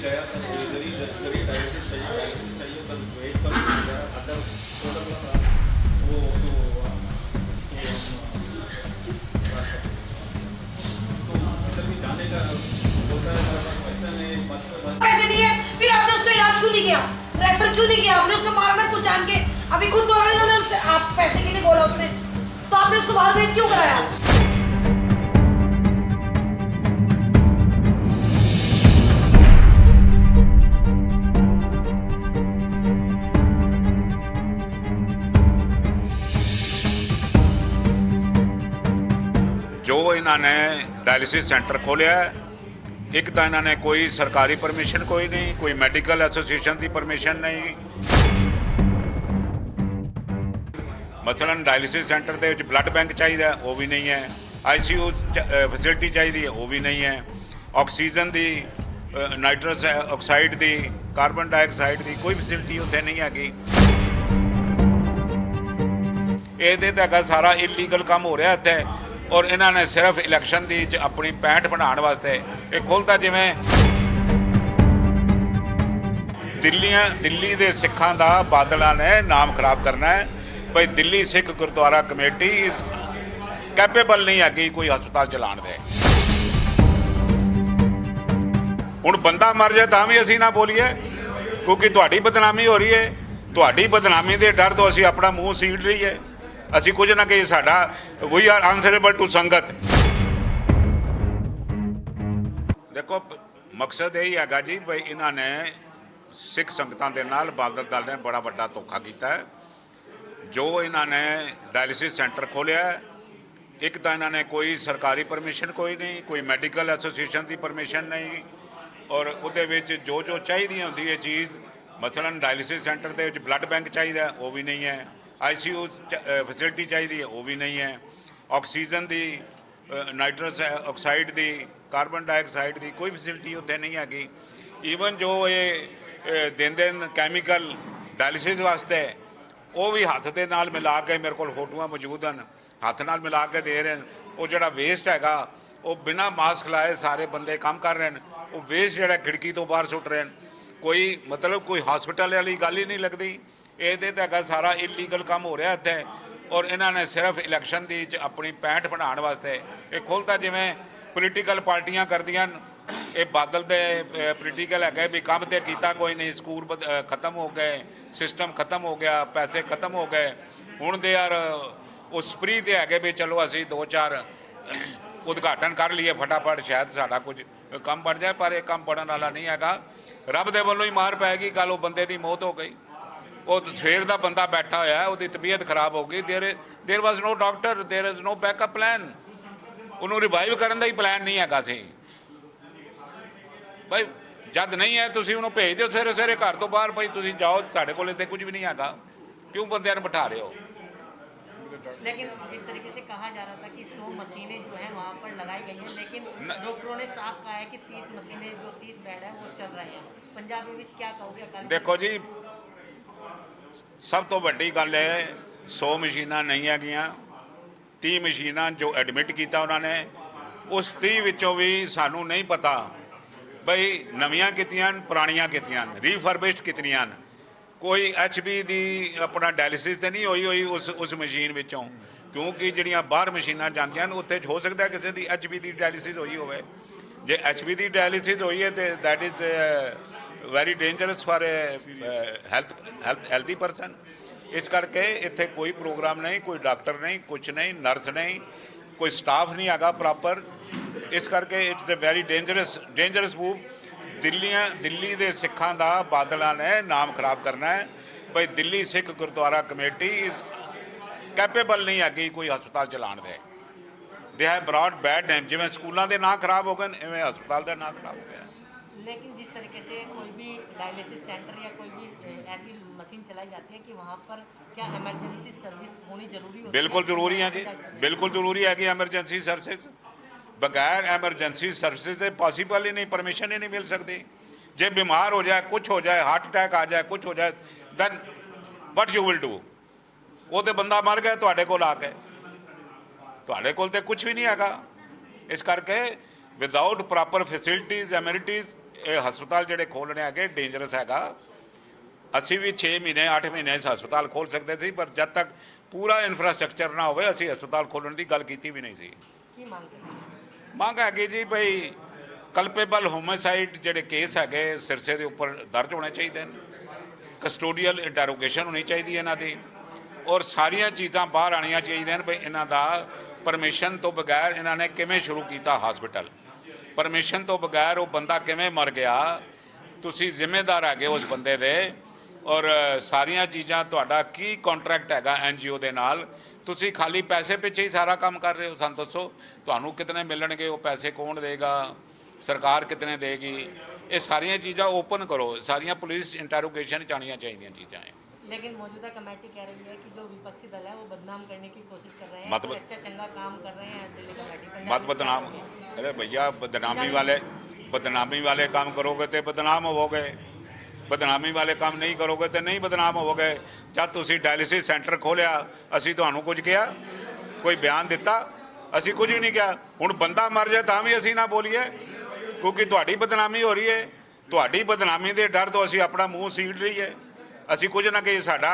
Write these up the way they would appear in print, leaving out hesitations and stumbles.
गया sir surgery surgery dialysis चाहिए sir wait पर गया अदर वो तो अंदर भी जाने का होता है पैसा नहीं बस पैसे दिए फिर आपने उसका इलाज क्यों नहीं किया, रेफर क्यों नहीं किया? आपने उसको मारा ना कुछ जान के, अभी खुद बोल रहे हैं उससे आप पैसे के लिए बोला उसने, तो आपने उसको बाहर वेट क्यों कराया? जो इन्होंने डायलिसिस सेंटर खोलिया एक तो इन्होंने कोई सरकारी परमिशन कोई नहीं, कोई मैडिकल एसोसीएशन की परमिशन नहीं। मसलन डायलिसिस सेंटर के ब्लड बैंक चाहिए वो भी नहीं है, ICU फैसिलिटी चाहिए वो भी नहीं है, ऑक्सीजन की नाइट्रस ऑक्साइड की कार्बन डाइऑक्साइड की कोई फैसिलिटी उत्थे नहीं हैगी। ये सारा इलीगल काम हो रहा इत्थे और इन्होंने सिर्फ इलैक्शन की अपनी पैंठ बनाने वास्ते ये खोलता जिमें दिल्ली के सिखां का बादलों ने नाम खराब करना है। भाई दिल्ली सिख गुरुद्वारा कमेटी कैपेबल नहीं है कोई हस्पताल चलाने दे। हुण बंदा मर जाए तो भी असीं ना बोलीए क्योंकि तुहाडी बदनामी हो रही है, तुहाडी बदनामी के डर तो असीं अपना मूँह सीड़ रही है। ਅਸੀਂ ਕੁਝ ਨਾ ਕਿ ਸਾਡਾ ਵੀ ਆਰ ਆਨਸਰੇਬਲ ਟੂ ਸੰਗਤ। ਦੇਖੋ ਮਕਸਦ ਇਹ ਹੈਗਾ ਜੀ ਬਈ ਇਹਨਾਂ ਨੇ ਸਿੱਖ ਸੰਗਤਾਂ ਦੇ ਨਾਲ ਬਾਦਲ ਦਲ ਨੇ ਬੜਾ ਵੱਡਾ ਧੋਖਾ ਕੀਤਾ ਹੈ। ਜੋ ਇਹਨਾਂ ਨੇ ਡਾਇਲਿਸਿਸ ਸੈਂਟਰ ਖੋਲਿਆ ਇੱਕ ਤਾਂ ਇਹਨਾਂ ਨੇ ਕੋਈ ਸਰਕਾਰੀ ਪਰਮਿਸ਼ਨ ਕੋਈ ਨਹੀਂ, ਕੋਈ ਮੈਡੀਕਲ ਐਸੋਸੀਏਸ਼ਨ ਦੀ ਪਰਮਿਸ਼ਨ ਨਹੀਂ ਔਰ ਉਹਦੇ ਵਿੱਚ ਜੋ ਚਾਹੀਦੀ ਹੁੰਦੀ ਹੈ ਚੀਜ਼ ਮਸਲਨ ਡਾਇਲਿਸਿਸ ਸੈਂਟਰ ਦੇ ਵਿੱਚ ਬਲੱਡ ਬੈਂਕ ਚਾਹੀਦਾ ਉਹ ਵੀ ਨਹੀਂ ਹੈ, ICU फैसिलिटी चाहिए वो भी नहीं है, ऑक्सीजन की नाइट्रस ऑक्साइड की कार्बन डाइऑक्साइड की कोई फैसिलिटी उत्थे नहीं हैगी। ईवन जो ये देंदे कैमिकल डायलिसिस वास्ते वो भी हत्थ के नाल मिला के मेरे को फोटोआं मौजूद हैं, हत्थ नाल मिला के दे रहे हैं। वो जोड़ा वेस्ट हैगा वो बिना मास्क लाए सारे बंदे काम कर रहे हैं, वो वेस्ट जोड़ा खिड़की तो बाहर सुट रहे हैं। कोई मतलब कोई हॉस्पिटल वाली गल ही नहीं लगती। ये सारा इलीगल काम हो रहा इत्थे और इन्होंने सिर्फ इलैक्शन की अपनी पैंठ बनाने वास्ते ये खोलता जिमें पोलीटिकल पार्टियां करदियां। ये बादल दे पोलीटिकल है भी काम तो किया कोई नहीं, स्कूल खत्म हो गए, सिस्टम खत्म हो गया, पैसे खत्म हो गए, हुण दे यार उस स्प्री ते है भी चलो असी 2-4 उद्घाटन कर लिए फटाफट शायद साडा कुछ काम बन जाए, पर यह काम बनने वाला नहीं हैगा। रब दे वल्लों ही मार पैगी, कल वो बंदे की मौत हो गई, वो सवेर का बंदा बैठा होया उसकी तबीयत खराब हो गई, there was no doctor, there is no backup plan, उन्होंने रिवाइव करने का ही प्लान नहीं हैगा सी। भाई जद नहीं है तुसीं उन्होंने भेज दो सवेरे सवेरे घर तो बाहर, भाई तुसीं जाओ साढ़े कोल इत्थे कुछ भी नहीं हैगा, क्यों बंदियां नूं बिठा रहे हो? लेकिन जिस तरीके से कहा जा रहा था कि 100 मशीनें जो है वहाँ पर लगाई गई हैं, लेकिन डॉक्टरों ने साफ कहा है कि 30 मशीनें जो 30 बेड है वो चल रहे हैं। पंजाब में क्या कहोगे? देखो जी सब तो वड्डी गल है 100 मशीनां नहीं हैगियां, 30 मशीनां जो एडमिट किया उन्होंने, उस 30 विचों भी सानू नहीं पता बई नवियां कितियां पुरानियां कितियां, रीफर्बिश्ड कितनियां, कोई HB दी अपना डायलिसिस तो नहीं हुई उस मशीन विचों, क्योंकि जिहड़ियां बाहर मशीनां जांदियां उत्थे हो सकता है किसी की HB दी डायलिसिस हुई होवे। जे HB दी डायलिसिस हुई है तो that is very dangerous for healthy person. इस करके इत्थे कोई प्रोग्राम नहीं, कोई डॉक्टर नहीं, कुछ नहीं, नर्स नहीं, कोई स्टाफ नहीं हैगा प्रॉपर। इस करके it's a very dangerous move. Delhi के सिखां का बादलों ने नाम खराब करना है। भाई दिल्ली सिख गुरुद्वारा कमेटी कैपेबल नहीं हैगी कोई हस्पताल चलाने दे। They have brought bad name, जिवें स्कूलों के नाम खराब हो गए इवें हस्पताल का नाम खराब हो गया। लेकिन जिस तरीके से कोई भी डायलिसिस सेंटर या कोई भी ऐसी मशीन चलाई जाती है कि वहाँ पर क्या इमरजेंसी सर्विस होनी जरूरी होती है? बिल्कुल जरूरी है जी, बिल्कुल जरूरी है कि एमरजेंसी सर्विस, बगैर एमरजेंसी सर्विस से पॉसिबल ही नहीं, परमिशन ही नहीं मिल सकती। जे बीमार हो जाए, कुछ हो जाए, हार्ट अटैक आ जाए, कुछ हो जाए, then what you will do? वो तो बंदा मर गया तुहाडे कोल आके, तुहाडे कोल ते कुछ भी नहीं हैगा। इस करके विदाउट प्रॉपर फैसिलिटीज़ एमिनिटीज़ ਇਹ ਹਸਪਤਾਲ ਜਿਹੜੇ ਖੋਲ੍ਹਣੇ ਹੈਗੇ ਡੇਂਜਰਸ ਹੈਗਾ। ਅਸੀਂ ਵੀ 6 ਮਹੀਨੇ 8 ਮਹੀਨੇ ਹਸਪਤਾਲ ਖੋਲ੍ਹ ਸਕਦੇ ਸੀ, ਪਰ ਜਦ ਤੱਕ ਪੂਰਾ ਇਨਫਰਾਸਟ੍ਰਕਚਰ ਨਾ ਹੋਵੇ ਅਸੀਂ ਹਸਪਤਾਲ ਖੋਲ੍ਹਣ ਦੀ ਗੱਲ ਕੀਤੀ ਵੀ ਨਹੀਂ ਸੀ। ਕੀ ਮੰਗ ਕਰਦੇ ਮੰਗ ਹੈਗੀ ਜੀ ਬਈ ਕਲਪੇਬਲ ਹੋਮਿਸਾਈਡ ਜਿਹੜੇ ਕੇਸ ਹੈਗੇ ਸਿਰਸੇ ਦੇ ਉੱਪਰ ਦਰਜ ਹੋਣੇ ਚਾਹੀਦੇ ਨੇ, ਕਸਟੋਡੀਅਲ ਇੰਟਰੋਗੇਸ਼ਨ ਹੋਣੀ ਚਾਹੀਦੀ ਇਹਨਾਂ ਦੀ, ਔਰ ਸਾਰੀਆਂ ਚੀਜ਼ਾਂ ਬਾਹਰ ਆਉਣੀਆਂ ਚਾਹੀਦੀਆਂ ਨੇ ਬਈ ਇਹਨਾਂ ਦਾ ਪਰਮਿਸ਼ਨ ਤੋਂ ਬਗੈਰ ਇਹਨਾਂ ਨੇ ਕਿਵੇਂ ਸ਼ੁਰੂ ਕੀਤਾ ਹਸਪੀਟਲ, ਪਰਮਿਸ਼ਨ ਤੋਂ ਬਗੈਰ ਉਹ ਬੰਦਾ ਕਿਵੇਂ ਮਰ ਗਿਆ, ਤੁਸੀਂ ਜ਼ਿੰਮੇਦਾਰ ਹੈਗੇ ਉਸ ਬੰਦੇ ਦੇ, ਔਰ ਸਾਰੀਆਂ ਚੀਜ਼ਾਂ ਤੁਹਾਡਾ ਕੀ ਕੰਟਰੈਕਟ ਹੈਗਾ NGO ਦੇ ਨਾਲ, ਤੁਸੀਂ ਖਾਲੀ ਪੈਸੇ ਪਿੱਛੇ ਹੀ ਸਾਰਾ ਕੰਮ ਕਰ ਰਹੇ ਹੋ। ਸਾਨੂੰ ਦੱਸੋ ਤੁਹਾਨੂੰ ਕਿਤਨੇ ਮਿਲਣਗੇ, ਉਹ ਪੈਸੇ ਕੌਣ ਦੇਗਾ, ਸਰਕਾਰ ਕਿਤਨੇ ਦੇਗੀ, ਇਹ ਸਾਰੀਆਂ ਚੀਜ਼ਾਂ ਓਪਨ ਕਰੋ, ਸਾਰੀਆਂ ਪੁਲਿਸ ਇੰਟਰੋਗੇਸ਼ਨ ਚ ਆਉਣੀਆਂ ਚਾਹੀਦੀਆਂ ਚੀਜ਼ਾਂ ਹੈ। लेकिन मौजूदा कमेटी कह रही है कि जो विपक्षी दल है वो बदनाम करने की कोशिश कर रहे हैं, मत- कोई अच्छा चंगा काम कर रहे हैं दिल्ली कमेटी पंजाब मत में बदनाम, क्या करोगे? अरे भैया बदनामी वाले काम करोगे तो बदनाम होवोगे, बदनामी वाले काम नहीं करोगे तो नहीं बदनाम होवोगे। जब तुसी डायलिसिस सेंटर खोलिया असी तुहानू कुछ किया, कोई बयान दिता, असी कुछ भी नहीं किया। हुण बंदा मर जाए तां भी असी ना बोलीए क्योंकि तुहाडी बदनामी हो रही है, तुहाडी बदनामी के डर तो असी अपना मूँह सीड़ लईए। ਅਸੀਂ ਕੁਝ ਨਾ ਕਹੀਏ, ਸਾਡਾ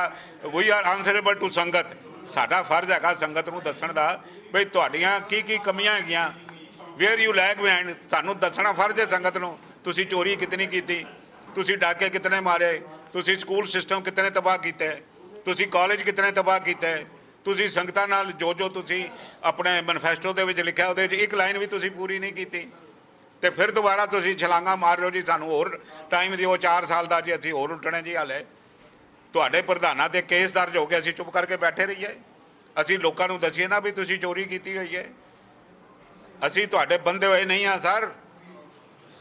ਵੀ ਆਰ ਆਨਸਰੇਬਲ ਟੂ ਸੰਗਤ, ਸਾਡਾ ਫਰਜ਼ ਹੈਗਾ ਸੰਗਤ ਨੂੰ ਦੱਸਣ ਦਾ ਬਈ ਤੁਹਾਡੀਆਂ ਕੀ ਕੀ ਕਮੀਆਂ ਹੈਗੀਆਂ, ਵੇਅਰ ਯੂ ਲੈਗ ਬਿਹਾਈਂਡ, ਸਾਨੂੰ ਦੱਸਣਾ ਫਰਜ਼ ਹੈ ਸੰਗਤ ਨੂੰ। ਤੁਸੀਂ ਚੋਰੀ ਕਿਤਨੀ ਕੀਤੀ, ਤੁਸੀਂ ਡਾਕੇ ਕਿਤਨੇ ਮਾਰੇ, ਤੁਸੀਂ ਸਕੂਲ ਸਿਸਟਮ ਕਿਤਨੇ ਤਬਾਹ ਕੀਤੇ, ਤੁਸੀਂ ਕਾਲਜ ਕਿਤਨੇ ਤਬਾਹ ਕੀਤੇ, ਤੁਸੀਂ ਸੰਗਤਾਂ ਨਾਲ ਜੋ ਜੋ ਤੁਸੀਂ ਆਪਣੇ ਮੈਨੀਫੈਸਟੋ ਦੇ ਵਿੱਚ ਲਿਖਿਆ ਉਹਦੇ ਵਿੱਚ ਇੱਕ ਲਾਈਨ ਵੀ ਤੁਸੀਂ ਪੂਰੀ ਨਹੀਂ ਕੀਤੀ, ਤੇ ਫਿਰ ਦੁਬਾਰਾ ਤੁਸੀਂ ਛਲਾਂਗਾ ਮਾਰ ਰਹੇ ਹੋ ਜੀ ਸਾਨੂੰ ਹੋਰ ਟਾਈਮ ਦਿਓ 4 ਸਾਲ ਦਾ ਜੀ, ਅਸੀਂ ਹੋਰ ਉੱਠਣੇ ਜੀ ਹਾਲੇ। ਤੁਹਾਡੇ ਪ੍ਰਧਾਨਾਂ ਤੇ ਕੇਸ ਦਰਜ ਹੋ ਗਿਆ, ਅਸੀਂ ਚੁੱਪ ਕਰਕੇ ਬੈਠੇ ਰਹੀਏ? ਅਸੀਂ ਲੋਕਾਂ ਨੂੰ ਦੱਸੀਏ ਨਾ ਵੀ ਤੁਸੀਂ ਚੋਰੀ ਕੀਤੀ ਹੋਈ ਹੈ। ਅਸੀਂ ਤੁਹਾਡੇ ਬੰਦੇ ਹੋਏ ਨਹੀਂ ਆ ਸਰ,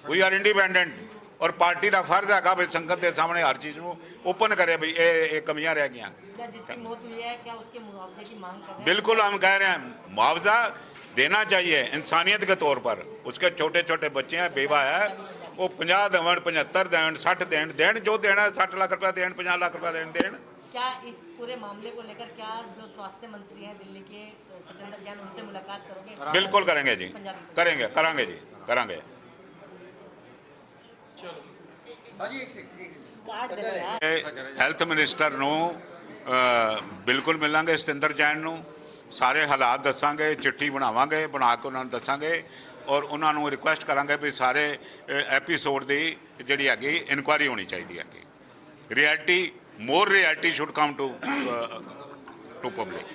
ਵੀ ਆਰ ਇੰਡੀਪੈਂਡੈਂਟ, ਔਰ ਪਾਰਟੀ ਦਾ ਫਰਜ਼ ਹੈਗਾ ਵੀ ਸੰਗਤ ਦੇ ਸਾਹਮਣੇ ਹਰ ਚੀਜ਼ ਨੂੰ ਓਪਨ करे भी ये कमियां रह गई। क्या जिसकी मौत हुई है क्या उसके मुआवजे की मांग कर रहे हैं? बिल्कुल हम कह रहे हैं मुआवजा देना चाहिए इंसानियत के तौर पर। उसके छोटे छोटे बच्चे हैं, बेवा है, वो 50 देवन 75 देवन 60 देन जो देना है 60 लाख रुपया देन 50 लाख रुपया देन। क्या इस पूरे मामले को लेकर क्या जो स्वास्थ्य मंत्री हैं दिल्ली के सत्येंद्र जैन उनसे मुलाकात करोगे? बिल्कुल करेंगे जी, करांगे जी, करांगे। ਹੈਲਥ ਮਿਨਿਸਟਰ ਨੂੰ ਬਿਲਕੁਲ ਮਿਲਾਂਗੇ, ਸਤਿੰਦਰ ਜੈਨ ਨੂੰ ਸਾਰੇ ਹਾਲਾਤ ਦੱਸਾਂਗੇ, ਚਿੱਠੀ ਬਣਾਵਾਂਗੇ, ਬਣਾ ਕੇ ਉਹਨਾਂ ਨੂੰ ਦੱਸਾਂਗੇ, ਔਰ ਉਹਨਾਂ ਨੂੰ ਰਿਕੁਐਸਟ ਕਰਾਂਗੇ ਵੀ ਸਾਰੇ ਐਪੀਸੋਡ ਦੀ ਜਿਹੜੀ ਹੈਗੀ ਇਨਕੁਆਇਰੀ ਹੋਣੀ ਚਾਹੀਦੀ ਹੈਗੀ। Reality, more reality should come to public.